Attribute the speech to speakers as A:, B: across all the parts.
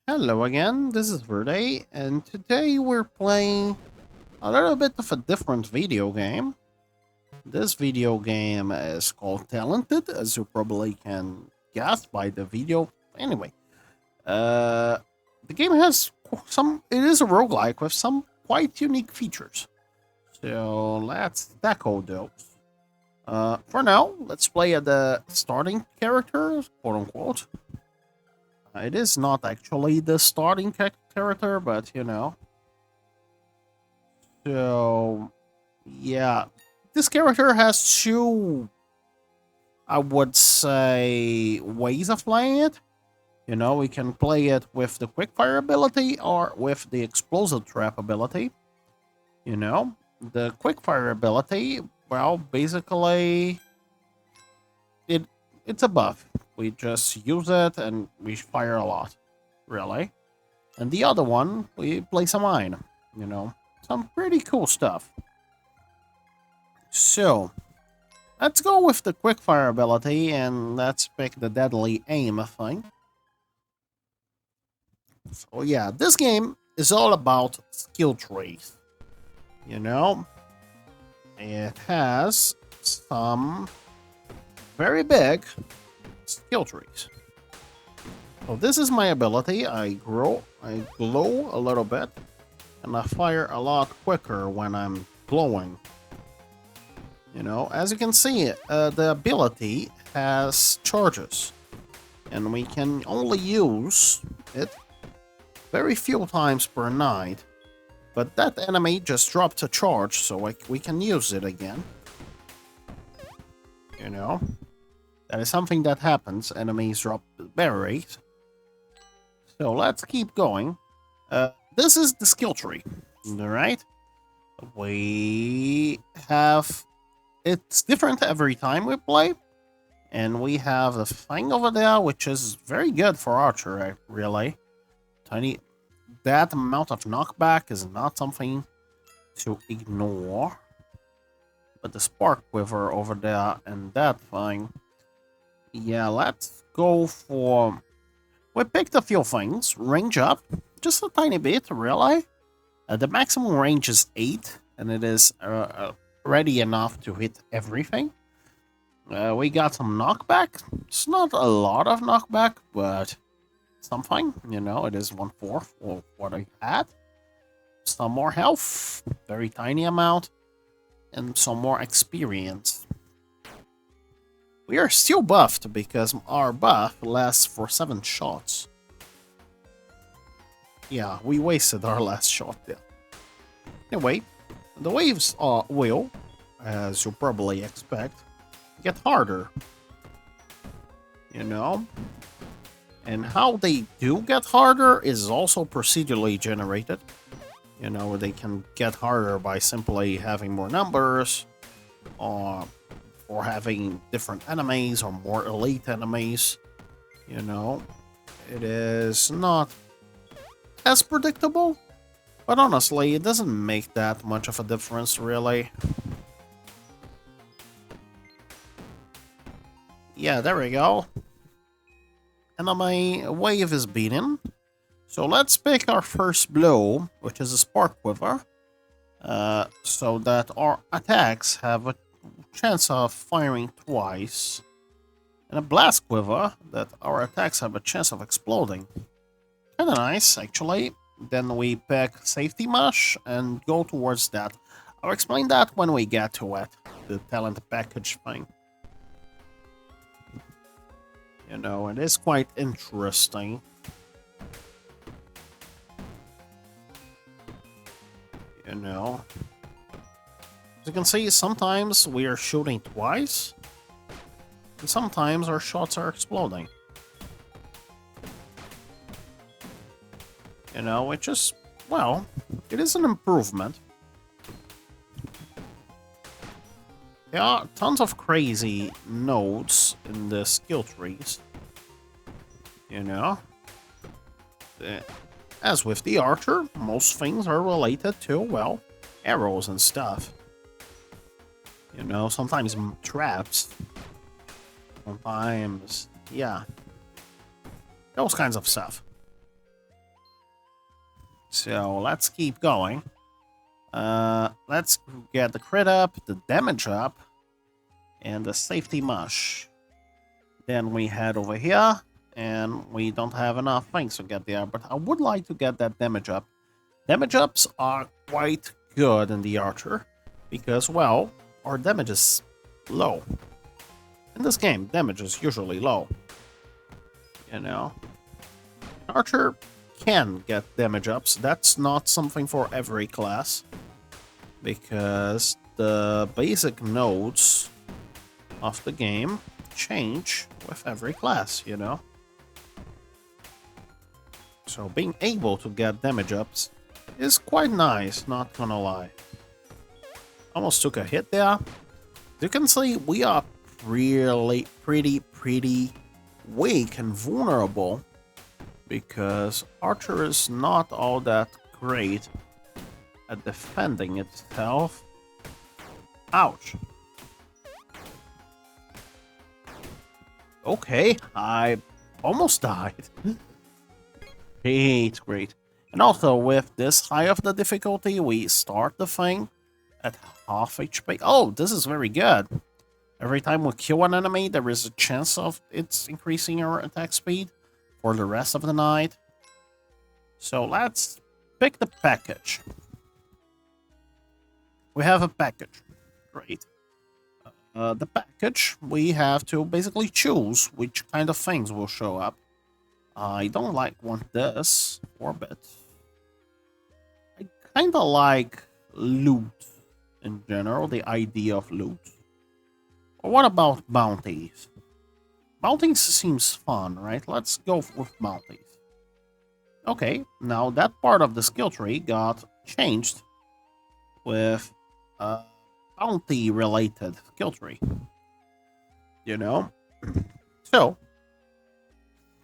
A: Hello again, this is Verde, and today we're playing a little bit of a different video game. This video game is called Talented, as you probably can guess by the video. Anyway, the game has it is a roguelike with some quite unique features. So let's tackle those. For now, let's play at the starting character, quote unquote. It is not actually the starting character, but you know. So, yeah. This character has two, I would say, ways of playing it. You know, we can play it with the quickfire ability or with the explosive trap ability. You know, the quickfire ability, well, basically, it's a buff. We just use it and we fire a lot, really. And the other one, we place a mine, you know. Some pretty cool stuff. So, let's go with the quickfire ability and let's pick the deadly aim thing. So yeah, this game is all about skill trees. You know, it has some very big skill trees. So this is my ability. I glow a little bit, and I fire a lot quicker when I'm glowing. You know, as you can see, the ability has charges, and we can only use it very few times per night. But that enemy just dropped a charge, so we can use it again. You know, that is something that happens. Enemies drop berries. So let's keep going. This is the skill tree, alright? We have... It's different every time we play. And we have the thing over there, which is very good for archer, really. That amount of knockback is not something to ignore. But the spark quiver over there and that thing... Yeah, let's go for... We picked a few things. Range up, just a tiny bit, really. The maximum range is 8, and it is ready enough to hit everything. We got some knockback. It's not a lot of knockback, but something. You know, it is 1/4 of what I had. Some more health, very tiny amount, and some more experience. We are still buffed because our buff lasts for 7 shots. Yeah, we wasted our last shot there. Anyway, the waves will, as you probably expect, get harder. You know? And how they do get harder is also procedurally generated. You know, they can get harder by simply having more numbers, or having different enemies or more elite enemies. You know, it is not as predictable, but honestly, it doesn't make that much of a difference, really. Yeah, there we go. Enemy wave is beaten. So let's pick our first blow, which is a spark quiver, so that our attacks have a chance of firing twice, and a blast quiver that our attacks have a chance of exploding. Kinda nice, actually. Then we pick safety mesh and go towards that. I'll explain that when we get to it, the talent package thing. You know, it is quite interesting. You know, as you can see, sometimes we are shooting twice, and sometimes our shots are exploding. You know, which is, well, it is an improvement. There are tons of crazy nodes in the skill trees. You know, as with the archer, most things are related to, well, arrows and stuff. You know, sometimes traps. Sometimes, yeah. Those kinds of stuff. So let's keep going. Let's get the crit up, the damage up, and the safety mush. Then we head over here, and we don't have enough things to get there, but I would like to get that damage up. Damage ups are quite good in the Archer, because, well, our damage is low. In this game, damage is usually low. You know? Archer can get damage ups. That's not something for every class, because the basic nodes of the game change with every class, you know? So being able to get damage ups is quite nice, not gonna lie. Almost took a hit there. You can see we are really pretty weak and vulnerable, because Archer is not all that great at defending itself. Ouch. Okay, I almost died. Great. And also, with this high of the difficulty, we start the thing at half HP. Oh, this is very good. Every time we kill an enemy, there is a chance of it's increasing our attack speed for the rest of the night. So let's pick the package. We have a package. Great. The package, we have to basically choose which kind of things will show up. I don't want this orbit. I kind of like loot in general, the idea of loot. Or what about bounties? Bounties seems fun, right? Let's go with bounties. Okay, now that part of the skill tree got changed with a bounty-related skill tree. You know? So,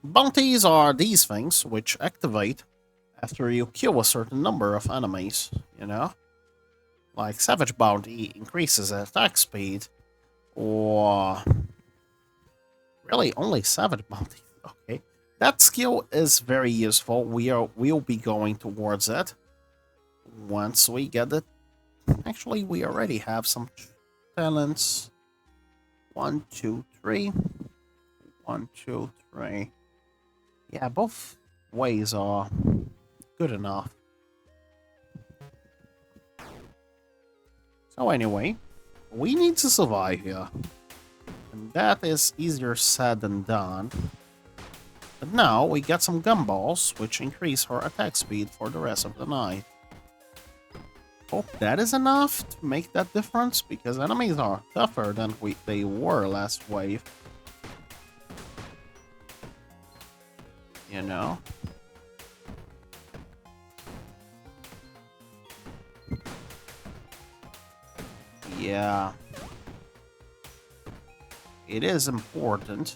A: bounties are these things which activate after you kill a certain number of enemies, you know? Like Savage Bounty increases attack speed, or really only Savage Bounty. Okay, that skill is very useful. We'll be going towards it once we get it. Actually, we already have some talents. 1, 2, 3. 1, 2, 3. Yeah, both ways are good enough. So anyway, we need to survive here. And that is easier said than done. But now we get some gumballs, which increase our attack speed for the rest of the night. Hope that is enough to make that difference, because enemies are tougher than they were last wave. You know? Yeah. It is important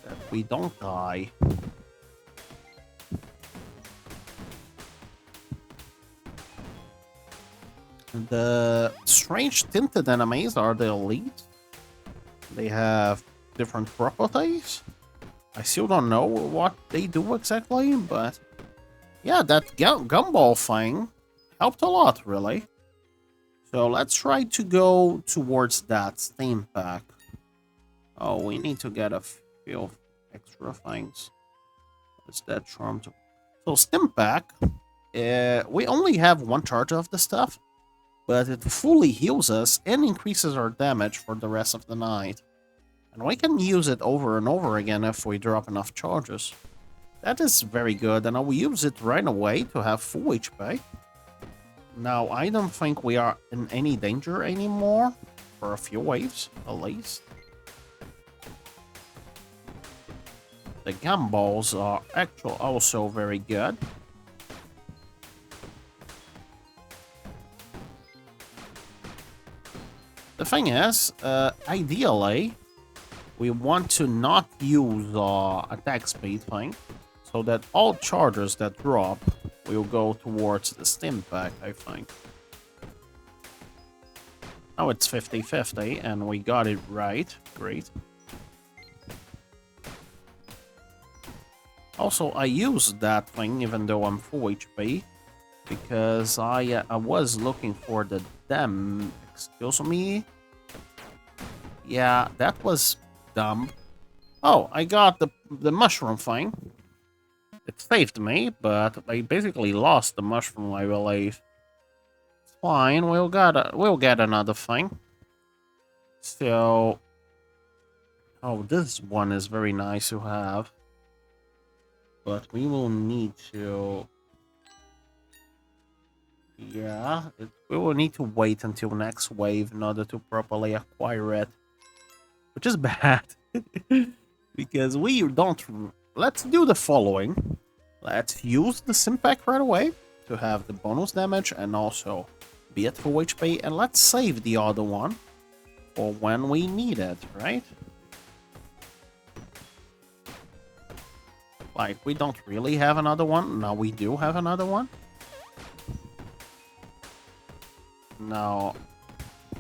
A: that we don't die. The strange tinted enemies are the elite. They have different properties. I still don't know what they do exactly, but yeah, that gumball thing helped a lot, really. So let's try to go towards that steam pack. Oh, we need to get a few extra things. What's that charm? So stim pack, we only have one charge of the stuff, but it fully heals us and increases our damage for the rest of the night. And we can use it over and over again if we drop enough charges. That is very good, and I will use it right away to have full HP. Now, I don't think we are in any danger anymore, for a few waves, at least. The gumballs are also very good. The thing is, ideally, we want to not use attack speed thing, so that all charges that drop will go towards the stim pack, I think. Now it's 50-50, and we got it right. Great. Also, I used that thing even though I'm full HP because I was looking for the dam. Excuse me. Yeah, that was dumb. Oh, I got the mushroom thing. It saved me, but I basically lost the mushroom, I believe. It's fine. We'll get another thing. So, oh, this one is very nice to have, but we will need to. Yeah, we will need to wait until next wave in order to properly acquire it, which is bad because we don't. Let's do the following. Let's use the Simpack right away to have the bonus damage and also be at full HP, and let's save the other one for when we need it, right? Like, we don't really have another one. Now we do have another one. Now,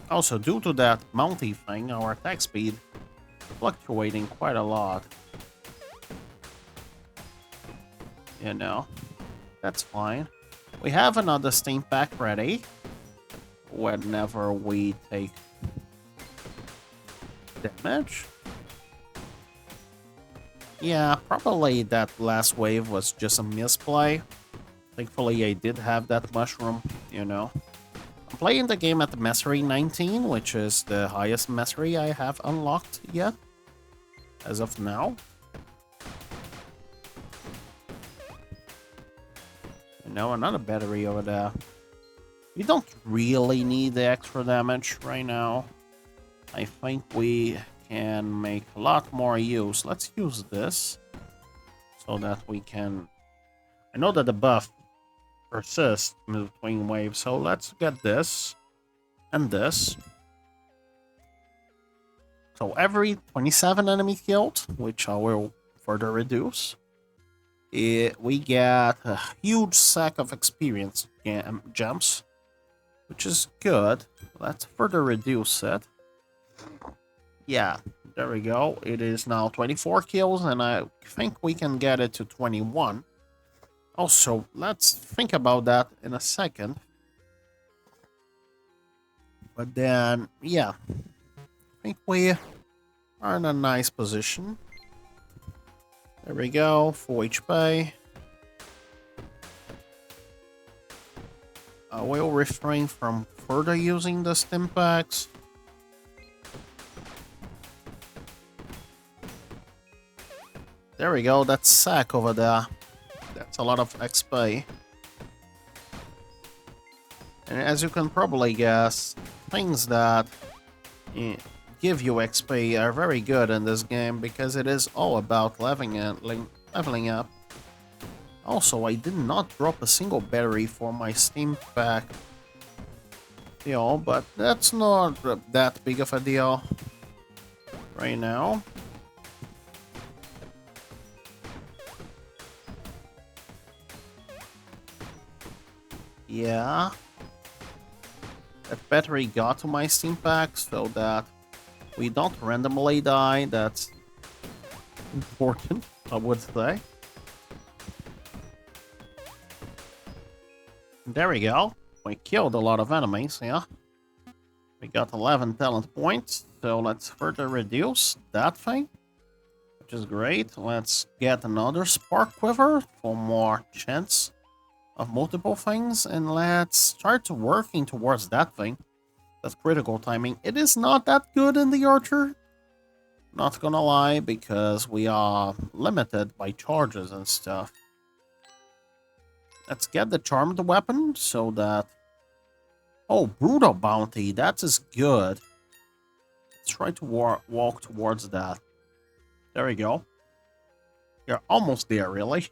A: also due to that Mounty thing, our attack speed fluctuating quite a lot. You know, that's fine. We have another steam pack ready whenever we take damage. Yeah, probably that last wave was just a misplay. Thankfully, I did have that mushroom, you know. I'm playing the game at the Mastery 19, which is the highest Mastery I have unlocked yet, as of now. You know, another battery over there. We don't really need the extra damage right now. I think we can make a lot more use. Let's use this so that we can... I know that the buff persists in between waves, so let's get this and this. So every 27 enemy killed, which I will further reduce, we get a huge sack of experience gems, which is good. Let's further reduce it. Yeah, there we go. It is now 24 kills, and I think we can get it to 21. Also, let's think about that in a second. But then, yeah, I think we are in a nice position. There we go, full HP. I will refrain from further using the stim packs. There we go, that sack over there. That's a lot of XP. And as you can probably guess, things that give you XP are very good in this game because it is all about leveling up. Also, I did not drop a single battery for my steam pack deal, but that's not that big of a deal right now. Yeah. That battery got to my steam pack so that we don't randomly die. That's important, I would say. There we go. We killed a lot of enemies, yeah. We got 11 talent points, so let's further reduce that thing, which is great. Let's get another spark quiver for more chance of multiple things, and let's start working towards that thing. That's critical timing. It is not that good in the archer, not gonna lie, because we are limited by charges and stuff. Let's get the charmed weapon so that... Oh, brutal bounty, that is good. Let's try to walk towards that. There we go. You're almost there, really.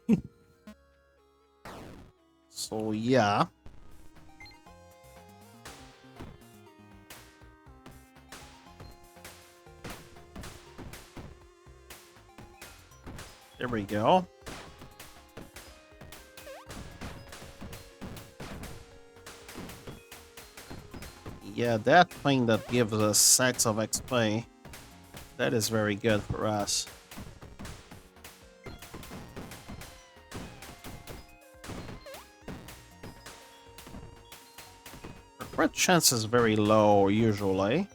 A: So, yeah. There we go. Yeah, that thing that gives us sacks of XP, that is very good for us. Crit chance is very low usually,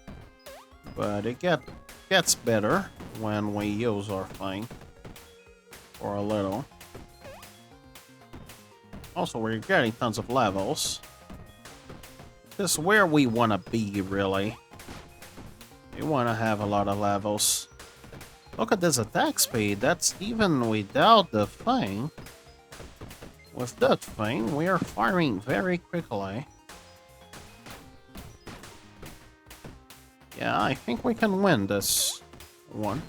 A: but it gets better when we use our thing for a little. Also, we're getting tons of levels. This is where we want to be, really. We want to have a lot of levels. Look at this attack speed. That's even without the thing. With that thing, we are firing very quickly. Yeah, I think we can win this one.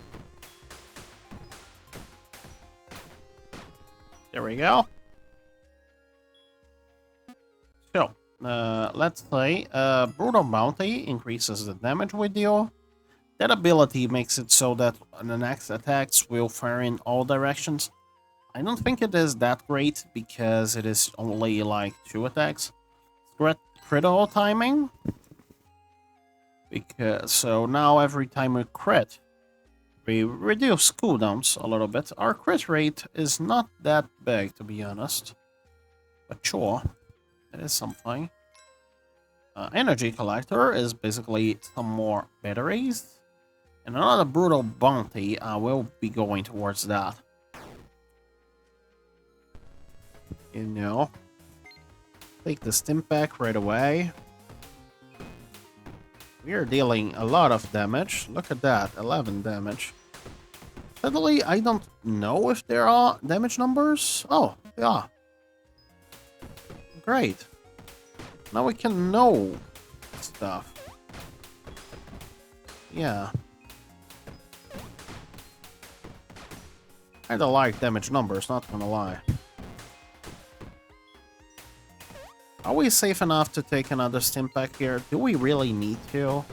A: There we go. So, let's say Brutal Bounty increases the damage we deal. That ability makes it so that the next attacks will fire in all directions. I don't think it is that great because it is only like 2 attacks. Critical timing. So now every time we crit, we reduce cooldowns a little bit. Our crit rate is not that big, to be honest. But sure, it is something. Energy Collector is basically some more batteries. And another Brutal Bounty will be going towards that. You know. Take the stim pack right away. We are dealing a lot of damage. Look at that, 11 damage. Suddenly, I don't know if there are damage numbers. Oh, yeah. Great. Now we can know stuff. Yeah. I don't like damage numbers, not gonna lie. Are we safe enough to take another stim pack here? Do we really need to?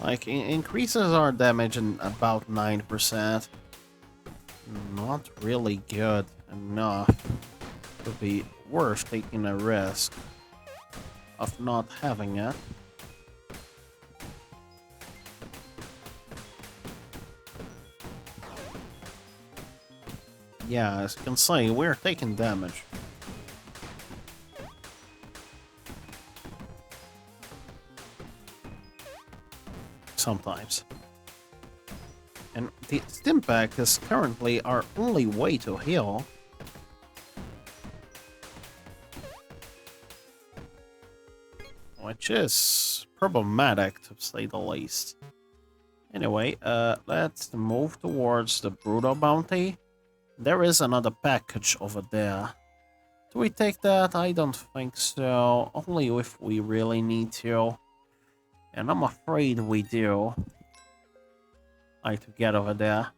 A: Like, increases our damage in about 9%. Not really good enough to be worth taking a risk of not having it. Yeah, as you can see, we're taking damage. Sometimes. And the stim pack is currently our only way to heal. Which is problematic, to say the least. Anyway, let's move towards the Brutal Bounty. There is another package over there. Do we take that? I don't think so. Only if we really need to. And I'm afraid we do. Like to get over there.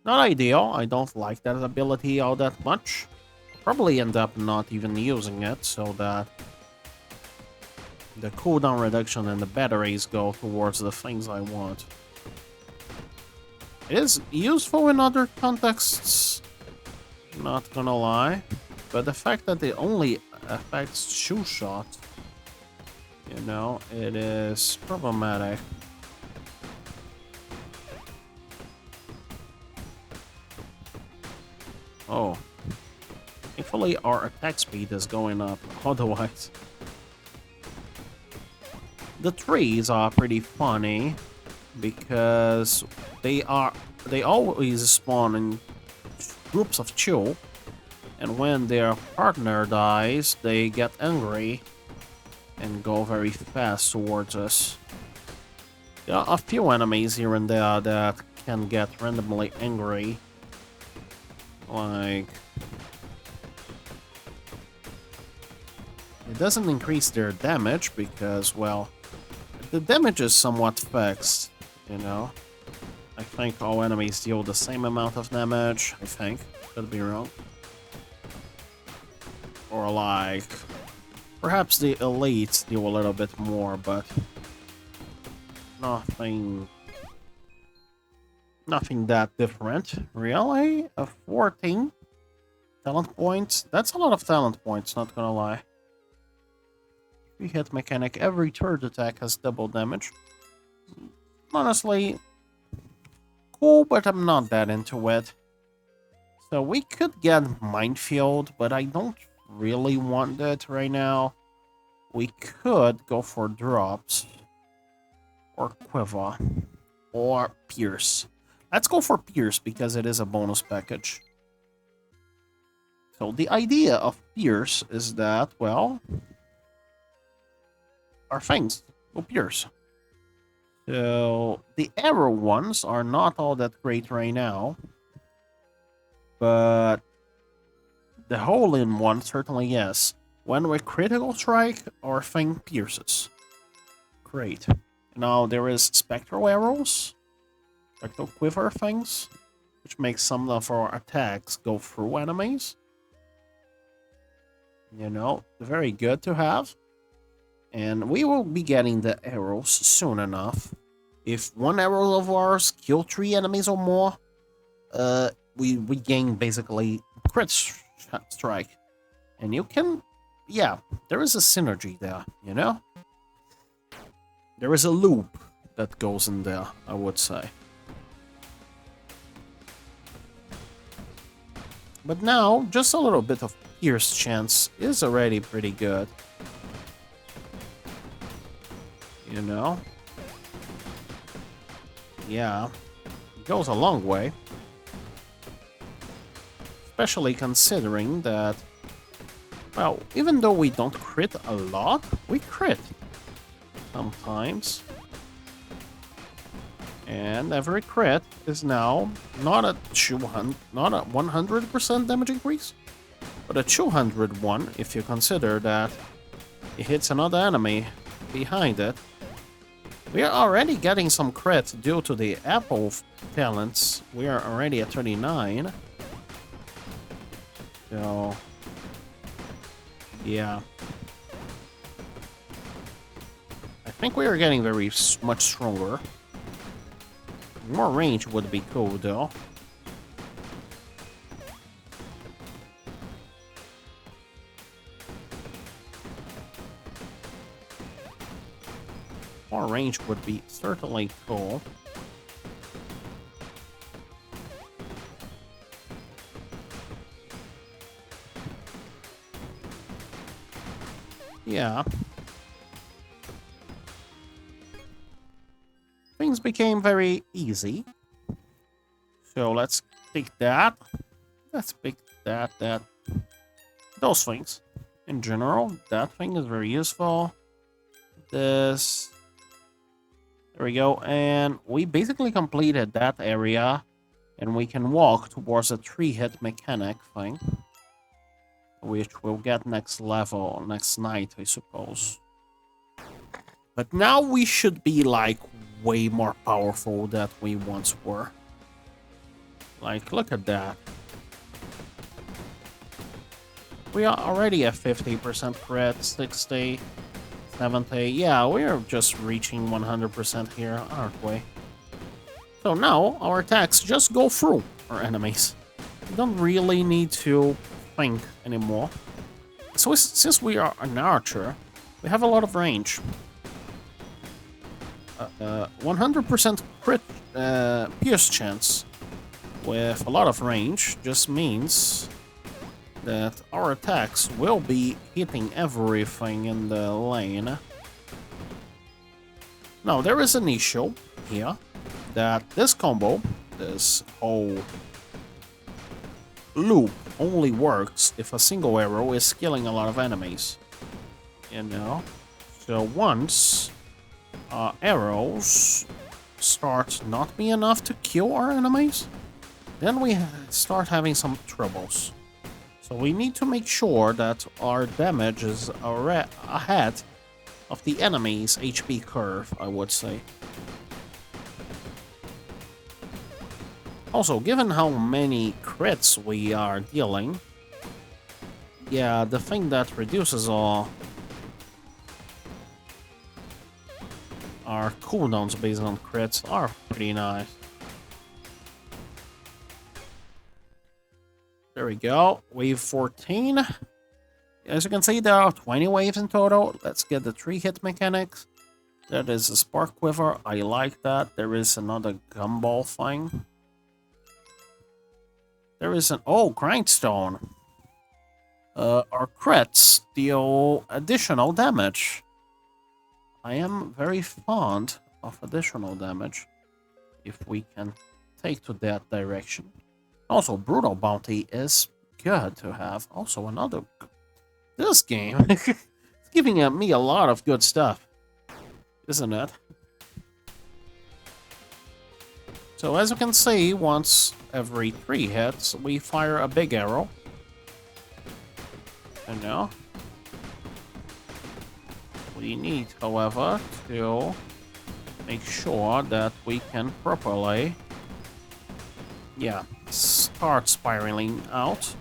A: Not ideal. I don't like that ability all that much. I'll probably end up not even using it so that the cooldown reduction and the batteries go towards the things I want. It is useful in other contexts, not gonna lie, but the fact that it only affects shoe shot, you know, it is problematic. Oh, thankfully our attack speed is going up, otherwise. The trees are pretty funny because they always spawn in groups of two, and when their partner dies, they get angry and go very fast towards us. There are a few enemies here and there that can get randomly angry. Like, it doesn't increase their damage because, well, the damage is somewhat fixed, you know. I think all enemies deal the same amount of damage, I think. Could be wrong. Or like, perhaps the elites deal a little bit more, but nothing that different. Really? A 14 talent points? That's a lot of talent points, not gonna lie. We hit mechanic, every third attack has double damage. Honestly, cool, but I'm not that into it. So we could get Minefield, but I don't really want that right now. we could go for drops or quiver or pierce. Let's go for pierce because it is a bonus package. So the idea of pierce is that, well, our things will pierce. So the arrow ones are not all that great right now, but the hole-in one certainly yes. When we critical strike, our thing pierces. Great. Now there is spectral arrows, spectral quiver things, which makes some of our attacks go through enemies. You know, very good to have. And we will be getting the arrows soon enough. If one arrow of ours kill 3 enemies or more, we gain basically crit strike. And you can, yeah, there is a synergy there, you know? There is a loop that goes in there, I would say. But now, just a little bit of pierce chance is already pretty good. You know? Yeah, it goes a long way. Especially considering that, well, even though we don't crit a lot, we crit sometimes. And every crit is now not a 100% damage increase, but a 201 if you consider that it hits another enemy behind it. We are already getting some crit due to the apple talents. We are already at 39. So, yeah. I think we are getting very much stronger. More range would be cool, though. More range would be certainly cool. Yeah. Things became very easy. So let's pick that. Let's pick that. Those things. In general, that thing is very useful. This. There we go. And we basically completed that area. And we can walk towards a 3-hit mechanic thing. Which we'll get next level, next night, I suppose. But now we should be, like, way more powerful than we once were. Like, look at that. We are already at 50% crit, 60, 70. Yeah, we are just reaching 100% here, aren't we? So now, our attacks just go through our enemies. We don't really need to think anymore. So since we are an archer, we have a lot of range. 100% crit pierce chance with a lot of range just means that our attacks will be hitting everything in the lane. Now, there is an issue here that this combo, this whole loop, only works if a single arrow is killing a lot of enemies. You know? So once arrows start not being enough to kill our enemies, then we start having some troubles. So we need to make sure that our damage is ahead of the enemy's HP curve, I would say. Also, given how many crits we are dealing, yeah, the thing that reduces all our cooldowns based on crits are pretty nice. There we go. Wave 14. As you can see, there are 20 waves in total. Let's get the 3-hit mechanics. That is a spark quiver. I like that. There is another gumball thing. There is an... Oh, grindstone. Our crits deal additional damage. I am very fond of additional damage if we can take to that direction. Also, Brutal Bounty is good to have. Also, another... This game is giving me a lot of good stuff, isn't it? So as you can see, once every 3 hits, we fire a big arrow. And now, we need, however, to make sure that we can properly, start spiraling out.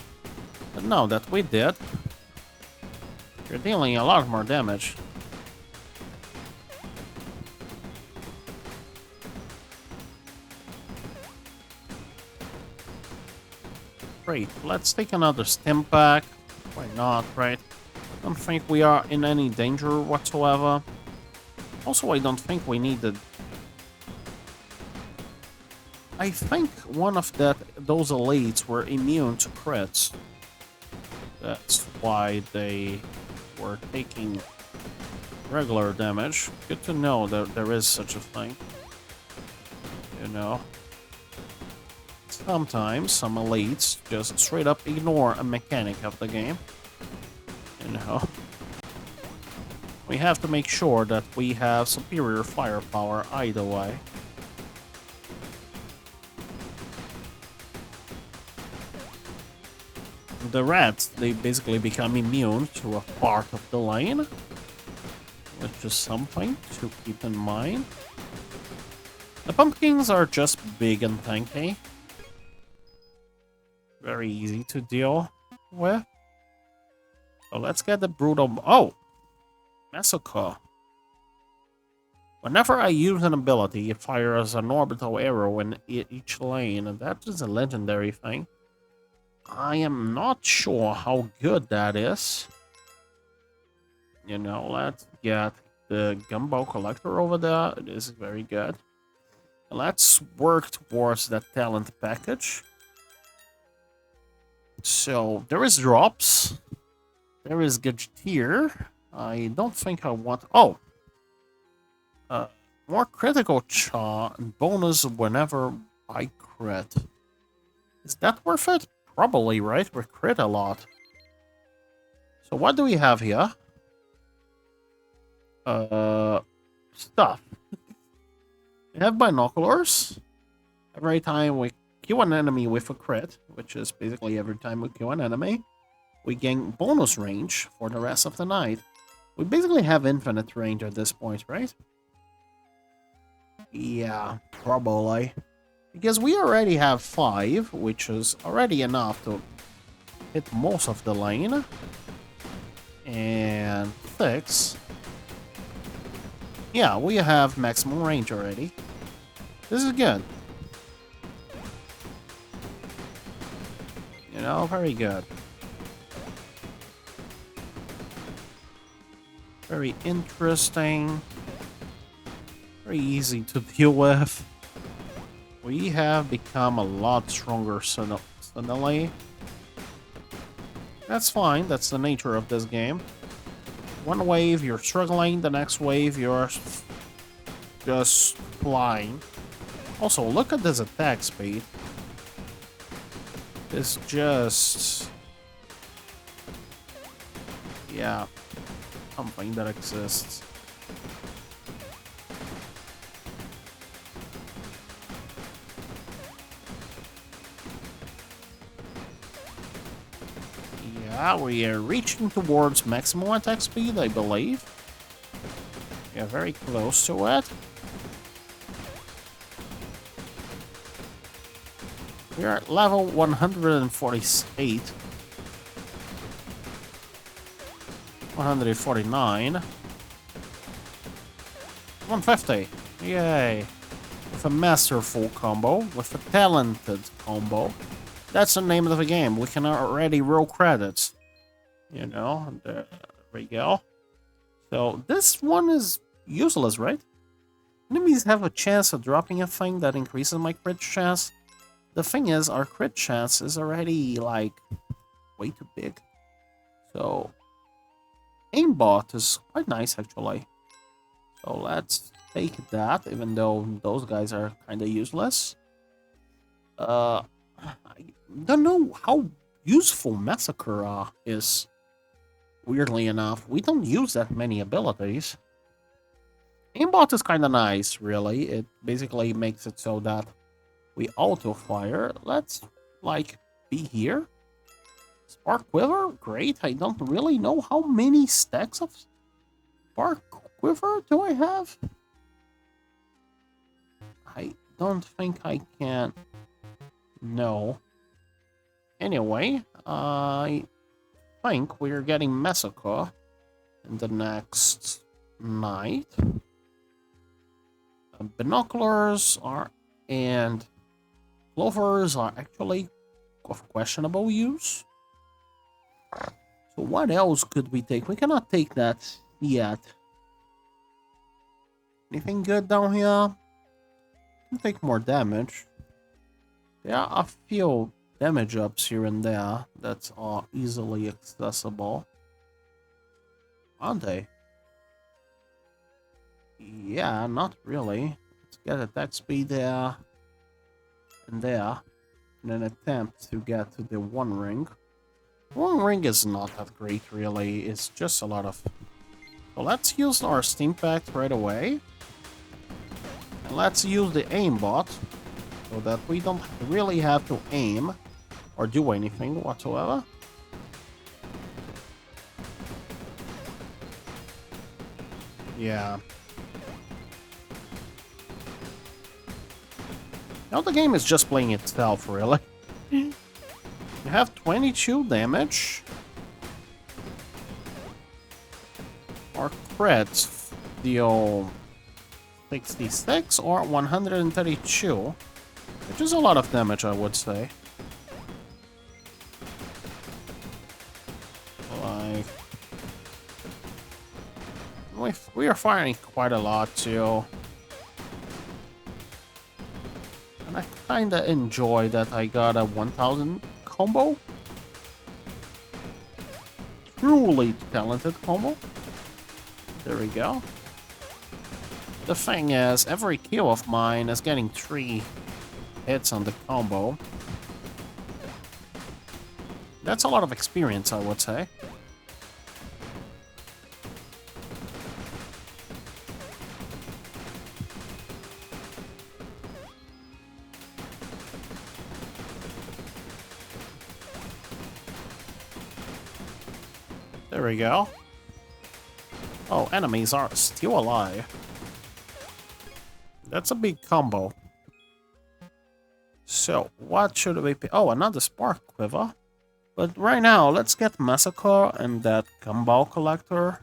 A: But now that we did, you're dealing a lot more damage. Great, let's take another stim pack. Why not, right? Don't think we are in any danger whatsoever. Also, I don't think we need the... I think one of those elites were immune to crits. That's why they were taking regular damage. Good to know that there is such a thing. You know. Sometimes some elites just straight up ignore a mechanic of the game. You know. We have to make sure that we have superior firepower either way. The rats, they basically become immune to a part of the lane, which is something to keep in mind. The pumpkins are just big and tanky. Very easy to deal with. So let's get the brutal... Oh! Massacre. Whenever I use an ability, it fires an orbital arrow in each lane, and that is a legendary thing. I am not sure how good that is. You know, let's get the Gumbo Collector over there. It is very good. Let's work towards that talent package. So, there is drops. There is Gadgeteer. I don't think I want... Oh! More critical charge and bonus whenever I crit. Is that worth it? Probably, right? We crit a lot. So what do we have here? Stuff. We have binoculars. Every time we kill an enemy with a crit, which is basically every time we kill an enemy, we gain bonus range for the rest of the night. We basically have infinite range at this point, right? Yeah, probably. Because we already have 5, which is already enough to hit most of the lane. And 6. Yeah, we have maximum range already. This is good. You know, very good. Very interesting. Very easy to deal with. We have become a lot stronger suddenly. That's fine, that's the nature of this game. One wave, you're struggling, the next wave, you're just flying. Also, look at this attack speed. It's just... yeah, something that exists. Yeah, we are reaching towards maximum attack speed, I believe. We are very close to it. We are at level 148. 149. 150. Yay. With a masterful combo, with a talented combo. That's the name of the game. We can already roll credits. You know, there we go. So this one is useless, right? Enemies have a chance of dropping a thing that increases my crit chance. The thing is, our crit chance is already, like, way too big. So, aimbot is quite nice, actually. So let's take that, even though those guys are kind of useless. I don't know how useful Massacre is. Weirdly enough, we don't use that many abilities. Aimbot is kind of nice, really. It basically makes it so that we auto-fire. Let's, like, be here. Spark Quiver? Great. I don't really know how many stacks of Spark Quiver do I have? I don't think I can. No. Anyway, I think we're getting Massacre in the next night. Binoculars are and clovers are actually of questionable use. So what else could we take? We cannot take that yet. Anything good down here? Can take more damage. There are a few damage ups here and there that are easily accessible. Aren't they? Yeah, not really. Let's get attack speed there and there in an attempt to get to the One Ring. One Ring is not that great, really. It's just a lot of... So let's use our Steam Pact right away. And let's use the aimbot so that we don't really have to aim or do anything whatsoever. Yeah. Now the game is just playing itself, really. You have 22 damage. Our crits deal 66 or 132, which is a lot of damage, I would say. Like, we are firing quite a lot too. And I kinda enjoy that I got a 1000 combo. Truly talented combo. There we go. The thing is, every kill of mine is getting 3 hits on the combo. That's a lot of experience, I would say. There we go. Oh, enemies are still alive. That's a big combo. So, what should we pick? Oh, another Spark Quiver. But right now, let's get Massacre and that Gumball Collector.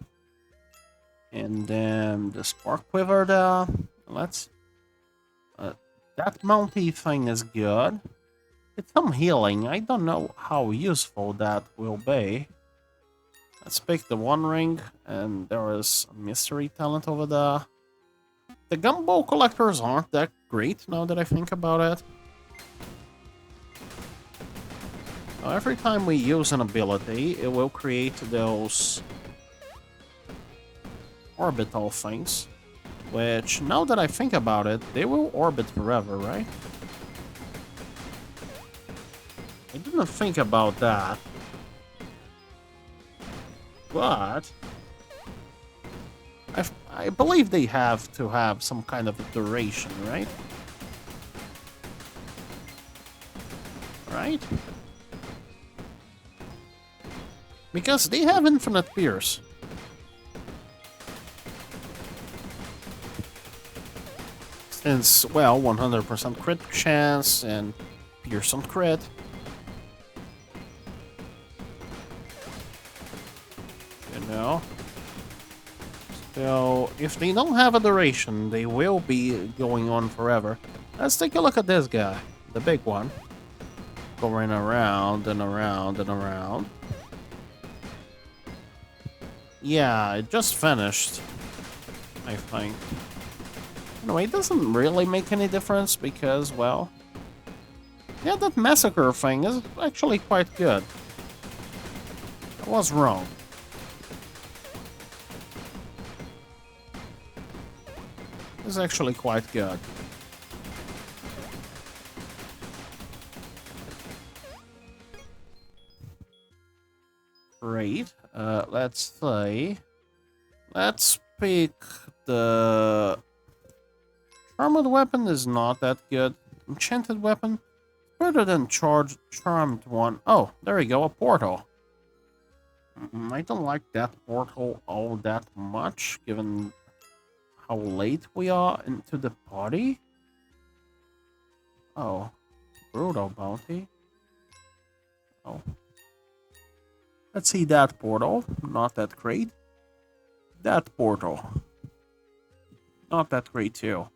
A: And then the Spark Quiver there. Let's... that Mountie thing is good. It's some healing. I don't know how useful that will be. Let's pick the One Ring, and there is a mystery talent over there. The Gumball Collectors aren't that great, now that I think about it. Now, every time we use an ability, it will create those orbital things, which, now that I think about it, they will orbit forever, right? I didn't think about that. But I believe they have to have some kind of a duration, right? Right? Because they have infinite pierce. Since, well, 100% crit chance and pierce on crit. No. So, if they don't have a duration, they will be going on forever. Let's take a look at this guy, the big one. Going around and around and around. Yeah, it just finished, I think. Anyway, it doesn't really make any difference because, well... yeah, that Massacre thing is actually quite good. I was wrong. This is actually quite good. Great. Let's say... Let's pick the... Charmed weapon is not that good. Enchanted weapon? Better than charmed one. Oh, there we go, a portal. I don't like that portal all that much, given how late we are into the party. Oh, brutal bounty. Oh. Let's see that portal. Not that great. That portal. Not that great too.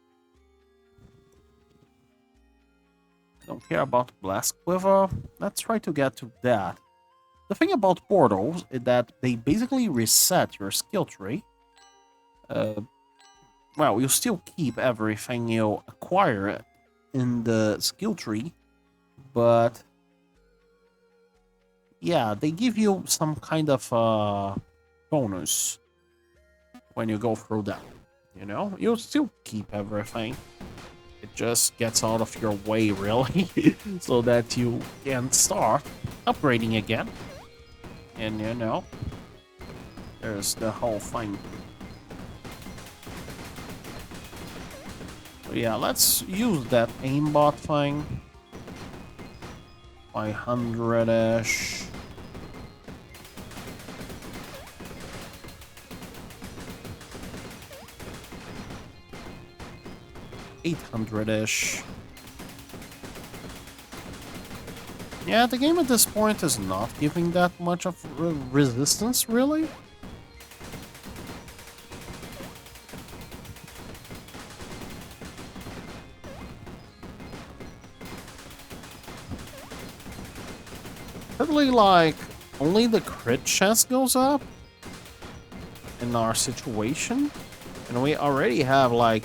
A: Don't care about Blast Quiver. Let's try to get to that. The thing about portals is that they basically reset your skill tree. Well, you still keep everything you acquire in the skill tree, but yeah, they give you some kind of bonus when you go through them. You know, you still keep everything. It just gets out of your way, really, so that you can start upgrading again. And, you know, there's the whole thing. So, yeah, let's use that aimbot thing. 500-ish. 800-ish. Yeah, the game at this point is not giving that much of resistance, really. Probably, like, only the crit chance goes up in our situation. And we already have, like,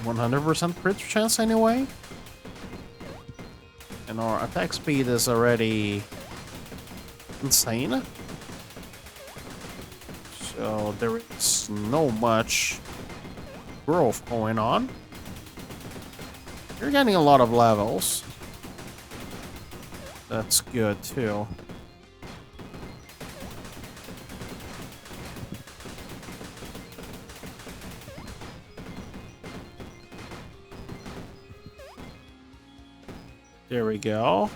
A: 100% crit chance anyway. And our attack speed is already insane. So there is no much growth going on. You're getting a lot of levels. That's good too. There we go.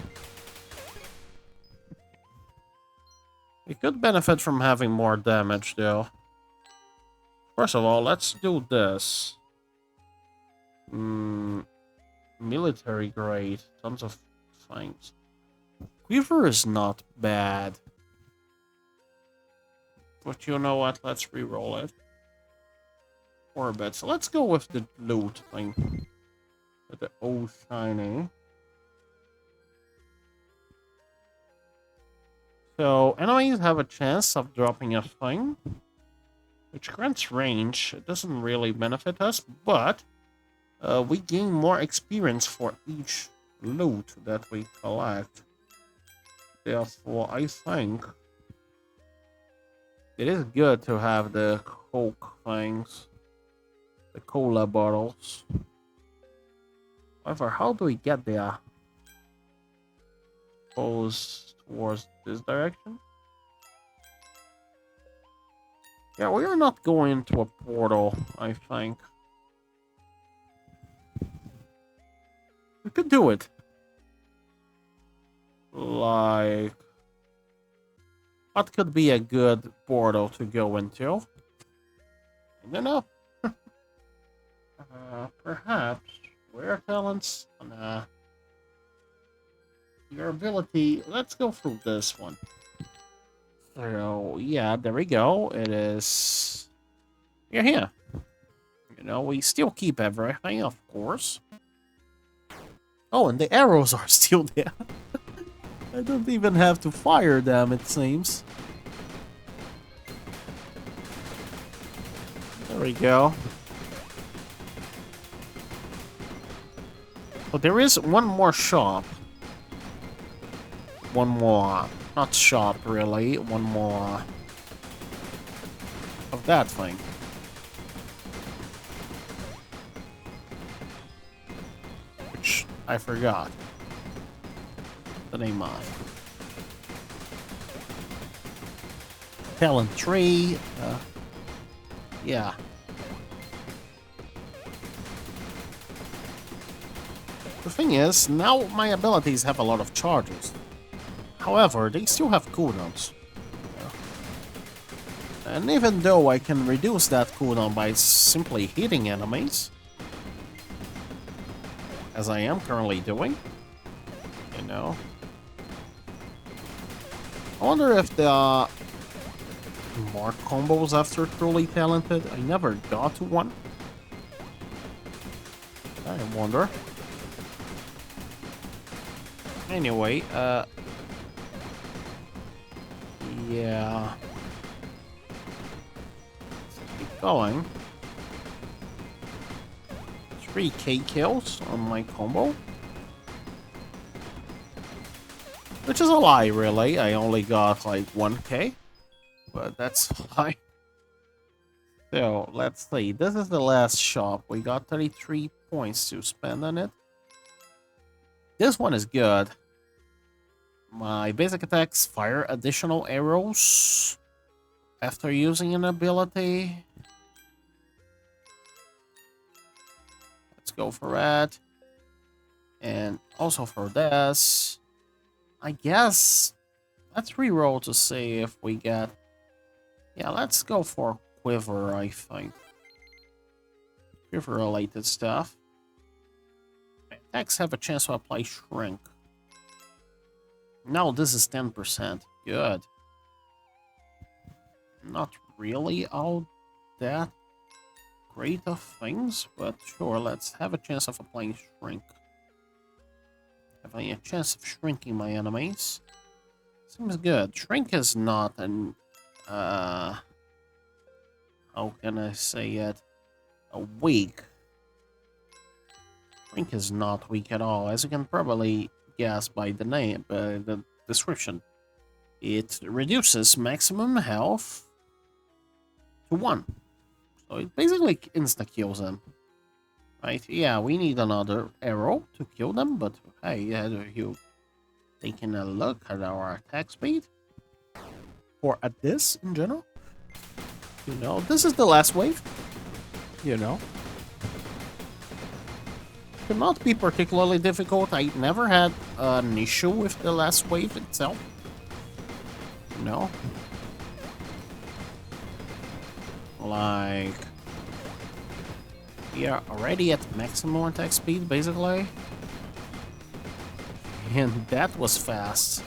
A: We could benefit from having more damage, though. First of all, let's do this. Military grade. Tons of things. Quiver is not bad. But you know what? Let's reroll it. For a bit. So let's go with the loot thing. With the old shiny. So, enemies have a chance of dropping a thing, which grants range. It doesn't really benefit us, but we gain more experience for each loot that we collect. Therefore, I think it is good to have the Coke things, the cola bottles. However, how do we get there? Goes towards this direction. Yeah, we are not going into a portal, I think. We could do it. Like... what could be a good portal to go into? I don't know. Perhaps. Rare talents? Nah. Your ability, let's go through this one. So, yeah, there we go. It is... you're here. You know, we still keep everything, of course. Oh, and the arrows are still there. I don't even have to fire them, it seems. There we go. Oh, there is one more shop. one more, not shop really, one more of that thing. Which I forgot the name of. Talent tree, yeah. The thing is, now my abilities have a lot of charges. However, they still have cooldowns. And even though I can reduce that cooldown by simply hitting enemies, as I am currently doing, you know, I wonder if there are more combos after Truly Talented. I never got to one. I wonder. Anyway, yeah. Let's keep going. 3k kills on my combo. Which is a lie, really. I only got like 1k. But that's fine. So, let's see. This is the last shop. We got 33 points to spend on it. This one is good. My basic attacks fire additional arrows after using an ability. Let's go for that. And also for this. I guess let's reroll to see if we get... Yeah, let's go for Quiver, I think. Quiver-related stuff. Attacks have a chance to apply Shrink. No, this is 10%. Good. Not really all that great of things, but sure, let's have a chance of applying Shrink. Having a chance of shrinking my enemies. Seems good. Shrink is not an... how can I say it? A weak. Shrink is not weak at all, as you can probably guess by the name, the description. It reduces maximum health to 1. So it basically insta-kills them. Right? Yeah, we need another arrow to kill them, but hey, you taking a look at our attack speed? Or at this in general? You know, this is the last wave. You know. Cannot be particularly difficult. I never had an issue with the last wave itself. No. Like... we are already at maximum attack speed, basically. And that was fast.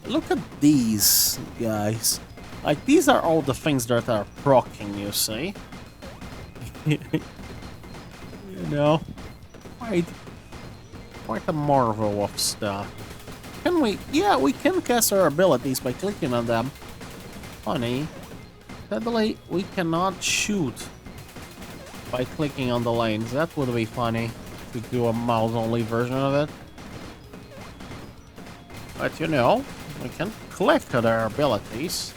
A: Look at these guys. Like, these are all the things that are proccing, you see? You know? Quite a marvel of stuff. Can we... yeah, we can cast our abilities by clicking on them. Funny. Sadly, we cannot shoot by clicking on the lanes. That would be funny to do a mouse-only version of it. But you know, we can collect other abilities.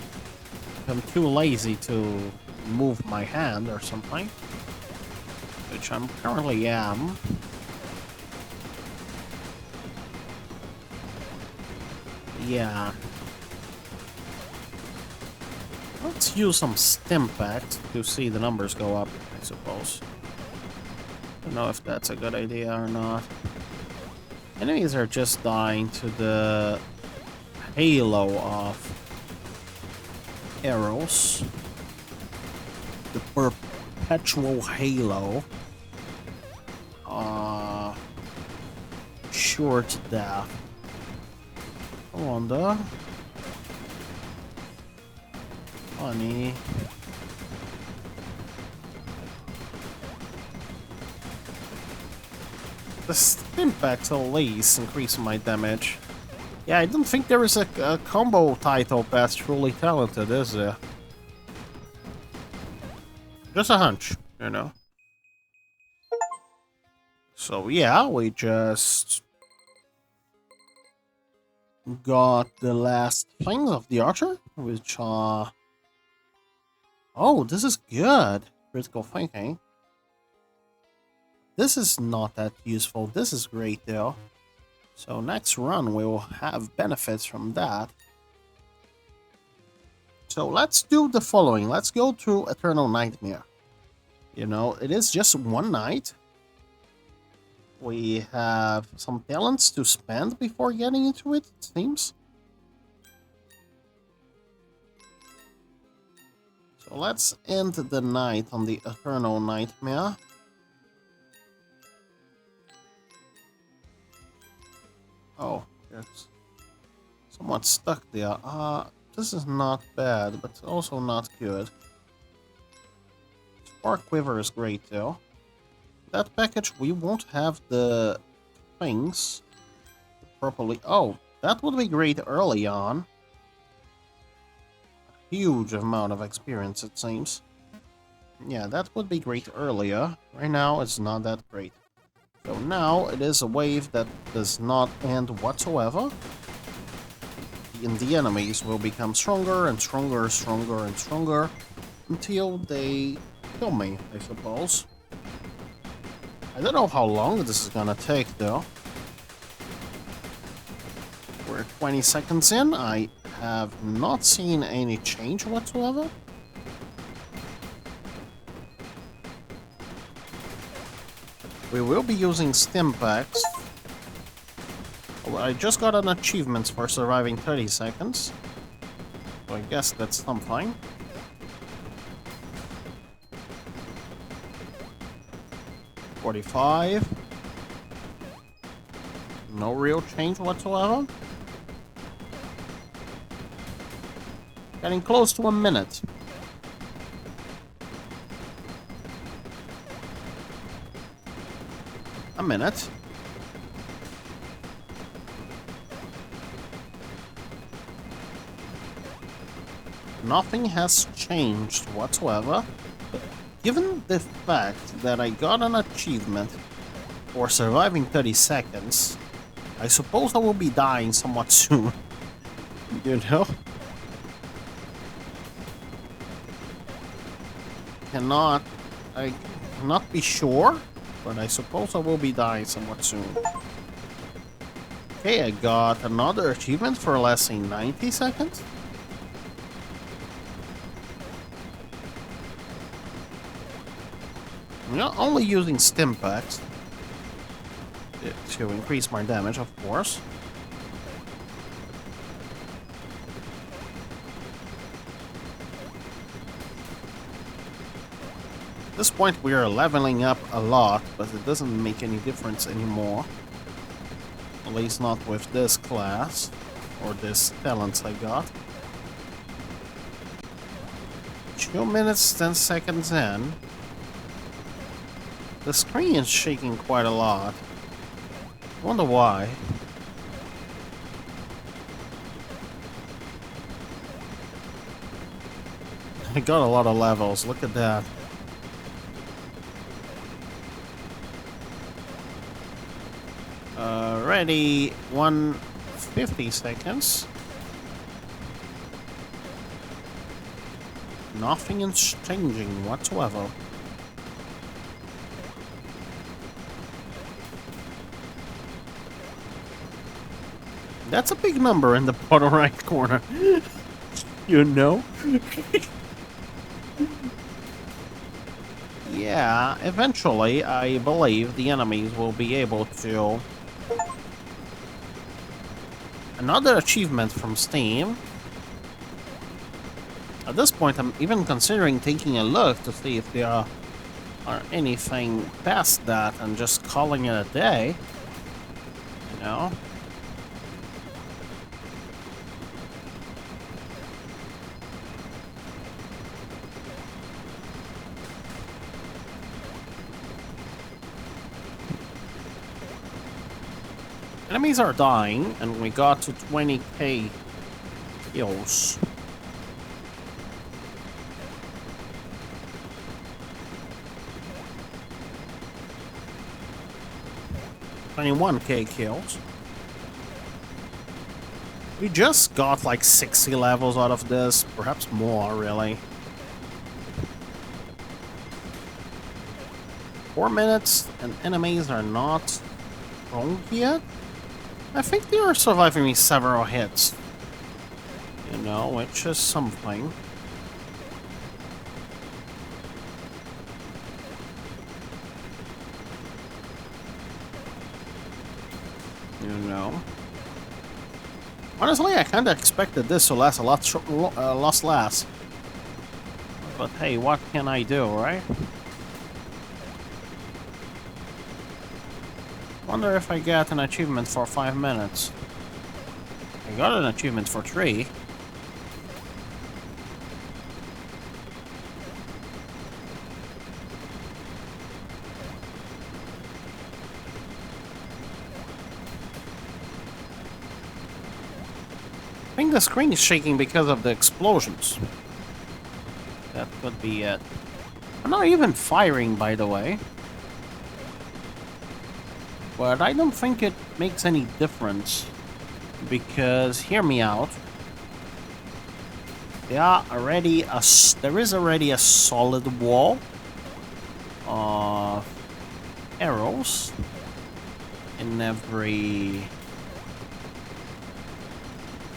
A: I'm too lazy to move my hand or something, which I'm currently am. Yeah. Let's use some Stimpact to see the numbers go up, I suppose. Don't know if that's a good idea or not. Enemies are just dying to the halo of arrows. The perpetual halo. Short death. I wonder. Funny. The Stimpacts at least increase my damage. Yeah, I don't think there is a combo title past Truly Talented, is there? Just a hunch, you know. So yeah, we just got the last things of the archer, which are... Oh, this is good. Critical thinking. This is not that useful. This is great, though. So next run, we will have benefits from that. So let's do the following. Let's go to Eternal Nightmare. You know, it is just one night. We have some talents to spend before getting into it, it seems. So let's end the night on the Eternal Nightmare. Oh, it's somewhat stuck there. This is not bad, but also not good. Spark Quiver is great, though. That package, we won't have the things properly. Oh, that would be great early on. A huge amount of experience, it seems. Yeah, that would be great earlier. Right now, it's not that great. So now, it is a wave that does not end whatsoever. And the enemies will become stronger and stronger, stronger and stronger until they kill me, I suppose. I don't know how long this is gonna take, though. We're 20 seconds in. I have not seen any change whatsoever. We will be using stim packs. Well, I just got an achievement for surviving 30 seconds. So I guess that's something. $45. No real change whatsoever. Getting close to a minute. A minute. Nothing has changed whatsoever. But given the fact that I got an achievement for surviving 30 seconds, I suppose I will be dying somewhat soon. You know? I cannot be sure, but I suppose I will be dying somewhat soon. Okay, I got another achievement for lasting 90 seconds. I'm not only using stim packs to increase my damage, of course. At this point, we are leveling up a lot, but it doesn't make any difference anymore. At least not with this class, or this talents I got. 2 minutes, 10 seconds in. The screen is shaking quite a lot. Wonder why. I got a lot of levels, look at that. Ready, 150 seconds. Nothing is changing whatsoever. That's a big number in the bottom right corner. You know? Yeah, eventually, I believe the enemies will be able to... Another achievement from Steam. At this point, I'm even considering taking a look to see if there are anything past that and just calling it a day. You know? Enemies are dying, and we got to 20k kills. $21k kills. We just got like 60 levels out of this, perhaps more, really. 4 minutes and enemies are not wrong yet. I think they are surviving me several hits. You know, which is something. You know. Honestly, I kinda expected this to last a lot less. But hey, what can I do, right? Wonder if I get an achievement for 5 minutes. I got an achievement for 3. I think the screen is shaking because of the explosions. That could be it. I'm not even firing, by the way. But I don't think it makes any difference. Because, hear me out. There is already a solid wall of arrows in every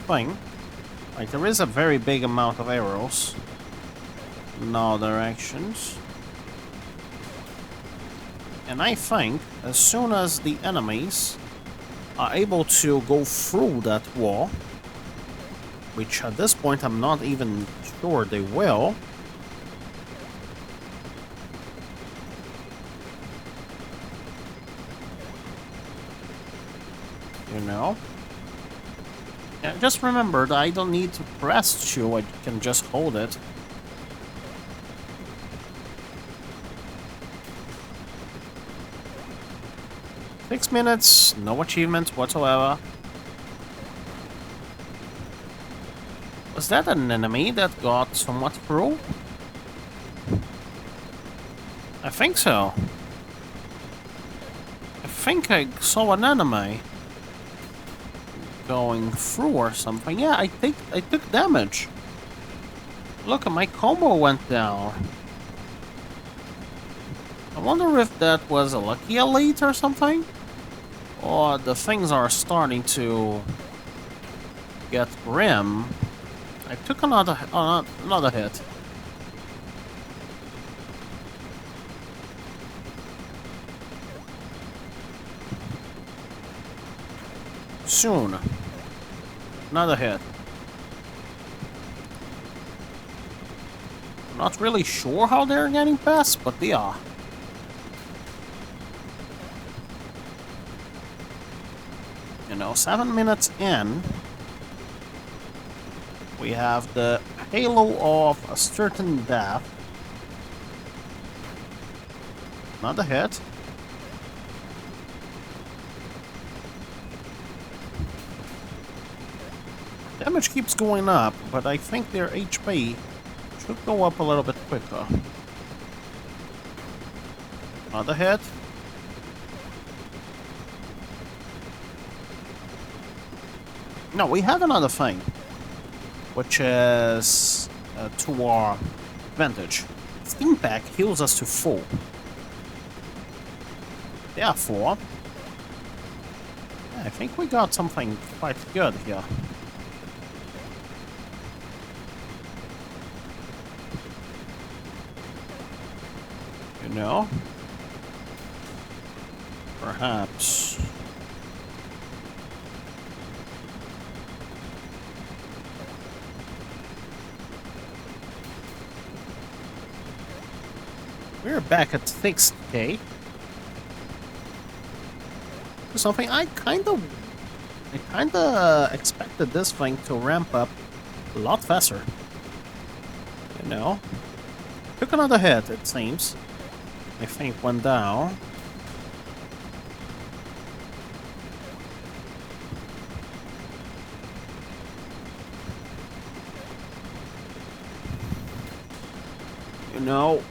A: thing. Like, there is a very big amount of arrows in all directions. And I think as soon as the enemies are able to go through that wall, which at this point I'm not even sure they will, you know? Yeah, just remember that I don't need to press Q, I can just hold it. Six minutes, no achievements whatsoever. Was that an enemy that got somewhat through? I think so. I think I saw an enemy going through or something. Yeah, I took damage. Look, my combo went down. I wonder if that was a lucky elite or something? Or the things are starting to get grim. I took another hit. Soon. Another hit. I'm not really sure how they're getting past, but they are. You know, 7 minutes in, we have the halo of a certain death. Another hit. Damage keeps going up, but I think their HP should go up a little bit quicker. Another hit. No, we have another thing, which is to our advantage. Steam Pack heals us to full. Therefore, I think we got something quite good here. You know? Perhaps. We're back at 6K. Something I kinda expected this thing to ramp up a lot faster. You know? Took another hit, it seems. I think went down. You know,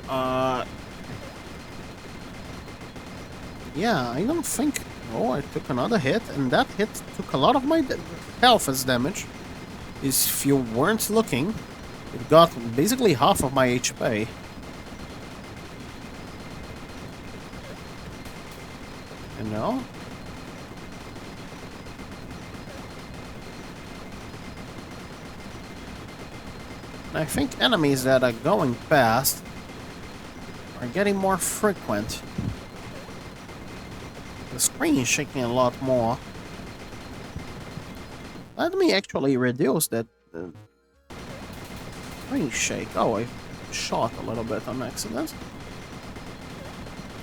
A: yeah, I don't think Oh, I took another hit, and that hit took a lot of my health as damage. If you weren't looking, it got basically half of my HP. You know? And I think enemies that are going past are getting more frequent. The screen is shaking a lot more. Let me actually reduce that screen shake. Oh, I shot a little bit on accident.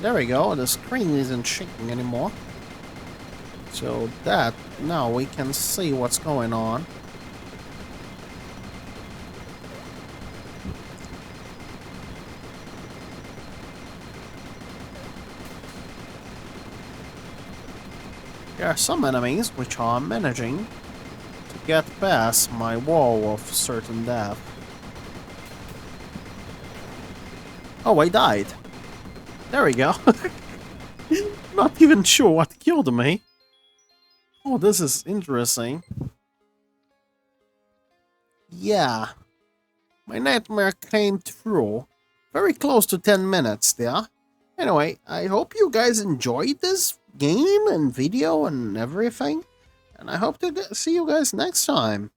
A: There we go, the screen isn't shaking anymore. So that, now we can see what's going on. There are some enemies which are managing to get past my wall of certain death. Oh, I died. There we go. Not even sure what killed me. Oh, this is interesting. Yeah. My nightmare came true. Very close to 10 minutes there. Anyway, I hope you guys enjoyed this game and video and everything. And I hope to see you guys next time.